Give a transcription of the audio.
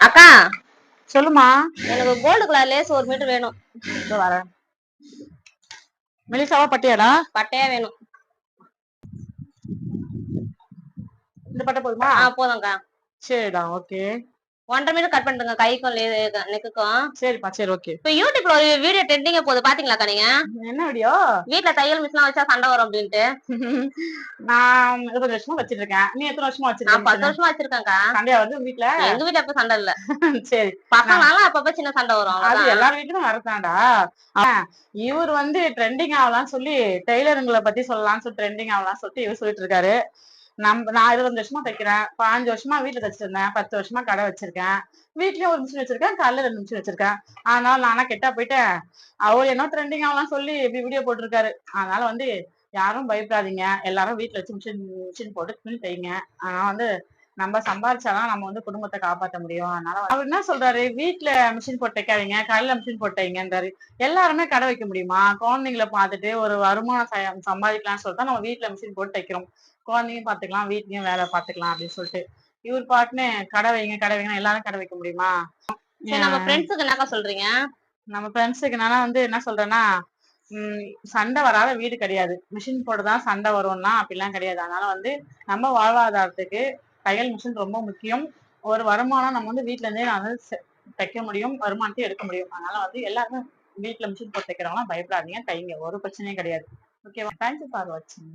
அக்கா சொல்லுமா. எனக்கு கோல்டு கலர் லேஸ் 1 மீட்டர் வேணும். வரேன். மெலிசாவா பட்டியாடா? பட்டையா வேணும். இந்த பட்டை போதுமா? போதும்க்கா. சரிடா, ஓகே. 1.5 மீட்டர் கட் பண்ணிட்டுங்க கைக்கும் நெக்குக்கும். சரிப்பா, சரி, ஓகே. இப்ப யூடியூப்ல ஒரு வீடியோ ட்ரெண்டிங்க போகுது, பாத்தீங்களாக்கா நீங்க? என்ன வீடியோ? வீட்ல தையல் மிஷின் வச்சா சண்டை வரும் அப்படின்ட்டு. நான் 20 வருஷமா வச்சிருக்கேன். நீ எத்தனை வருஷமா வச்சிருக்க? நான் 10 வருஷமா வச்சிருக்கேன்க்கா. சண்டையா வருது வீட்ல? எங்க வீட்ல எப்ப சண்டை இல்ல. சரி. பசங்களால அப்பப்ப சின்ன சண்டை வரும். அது எல்லார் வீட்லயும் வரதான்டா. இவர் வந்து ட்ரெண்டிங் ஆகலாம்னு சொல்லி டெய்லருங்களை பத்தி சொல்லலாம்னு சொல்லி ட்ரெண்டிங் ஆகலாம்னு சொல்லிட்டு இவர் சொல்லிட்டு இருக்காரு. நான் 20 வருஷமா தைக்கிறேன். 15 வருஷமா வீட்டுல தைச்சிருந்தேன். 10 வருஷமா கடை வச்சிருக்கேன். வீட்லயும் ஒரு மிஷின் வச்சிருக்கேன், காலைல 2 மிஷின் வச்சிருக்கேன். அதனால நானா கெட்டா போயிட்டேன். அவர் என்ன ட்ரெண்டிங் ஆகலாம் சொல்லி இப்படி வீடியோ போட்டிருக்காரு. அதனால வந்து யாரும் பயப்படாதீங்க, எல்லாரும் வீட்டுல வச்சு மிஷின் போட்டு துணி தைங்க. ஆனா வந்து நம்ம சம்பாரிச்சாதான் நம்ம வந்து குடும்பத்தை காப்பாற்ற முடியும். அதனால அவர் என்ன சொல்றாரு, வீட்டுல மிஷின் போட்டு தைக்காதீங்க, காலையில மிஷின் போட்டு தைங்கன்றாரு. எல்லாருமே கடை வைக்க முடியுமா? குழந்தைங்களை பார்த்துட்டு ஒரு வருமானம் சம்பாதிக்கலாம்னு சொல்லிட்டு நம்ம வீட்டுல மிஷின் போட்டு தைக்கிறோம். குழந்தையும் பாத்துக்கலாம், வீட்லயும் வேலை பாத்துக்கலாம் அப்படின்னு சொல்லிட்டு இவர் பாட்டுன்னு கடை வைங்க எல்லாரும் கடை வைக்க முடியுமா? நம்ம ஃப்ரெண்ட்ஸுக்கு என்னக்கா சொல்றீங்க? நம்ம ஃப்ரெண்ட்ஸுக்கு நான் வந்து என்ன சொல்றேன்னா, சண்டை வராத வீடு கிடையாது. மிஷின் போட்டுதான் சண்டை வரும்னா அப்படிலாம் கிடையாது. அதனால வந்து நம்ம வாழ்வாதாரத்துக்கு தையல் மிஷின் ரொம்ப முக்கியம். ஒரு வருமானம் நம்ம வந்து வீட்டுல இருந்தே நான் வந்து தைக்க முடியும், வருமானத்தையும் எடுக்க முடியும். அதனால வந்து எல்லாருமே வீட்டுல மிஷின் போட்டு தைக்கிறவங்களாம் பயப்படாதீங்க, தைங்க, ஒரு பிரச்சனையும் கிடையாது. ஓகேவா? தேங்க்யூ ஃபார் வாட்சிங்.